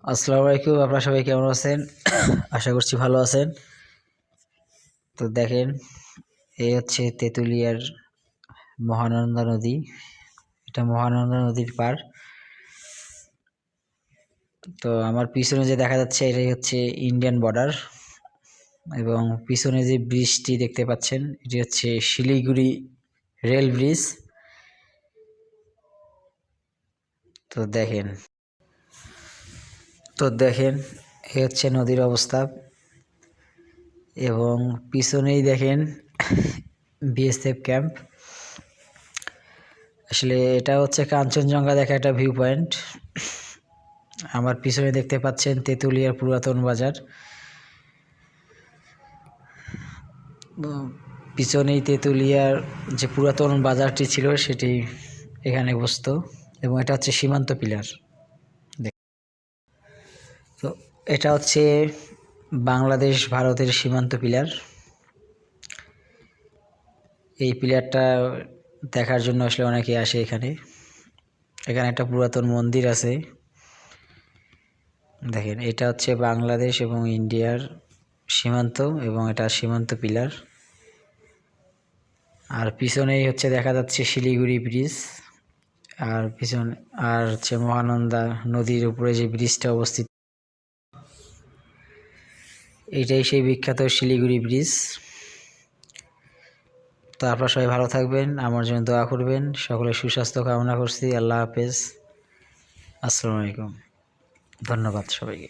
আসসালামু আলাইকুম। আপনারা সবাই কেমন আছেন? আশা করছি ভালো আছেন। তো দেখেন, এই হচ্ছে তেঁতুলিয়ার মহানন্দা নদী। এটা মহানন্দা নদীর পার। তো আমার পিছনে যে দেখা যাচ্ছে এটাই হচ্ছে ইন্ডিয়ান বর্ডার, এবং পিছনে যে ব্রিজটি দেখতে পাচ্ছেন এটি হচ্ছে শিলিগুড়ি রেল ব্রিজ। তো দেখেন এই হচ্ছে নদীর অবস্থা, এবং পিছনেই দেখেন বিএসএফ ক্যাম্প। আসলে এটা হচ্ছে কাঞ্চনজঙ্ঘা দেখা একটা ভিউ পয়েন্ট। আমার পিছনে দেখতে পাচ্ছেন তেঁতুলিয়ার পুরাতন বাজার। পিছনেই তেঁতুলিয়ার যে পুরাতন বাজারটি ছিল সেটি এখানে বসতো, এবং এটা হচ্ছে সীমান্ত পিলার। তো এটা হচ্ছে বাংলাদেশ ভারতের সীমান্ত পিলার। এই পিলারটা দেখার জন্য আসলে অনেকে আসে এখানে। এখানে একটা পুরাতন মন্দির আছে। দেখেন, এটা হচ্ছে বাংলাদেশ এবং ইন্ডিয়ার সীমান্ত, এবং এটা সীমান্ত পিলার। আর পিছনেই হচ্ছে দেখা যাচ্ছে শিলিগুড়ি ব্রিজ, আর হচ্ছে মহানন্দা নদীর উপরে যে ব্রিজটা অবস্থিত, এইটাই সেই বিখ্যাত শিলিগুড়ি ব্রিজ। তো আপনারা সবাই ভালো থাকবেন, আমার জন্য দোয়া করবেন। সকলের সুস্বাস্থ্য কামনা করছি। আল্লাহ হাফেজ, আসসালামু আলাইকুম, ধন্যবাদ সবাইকে।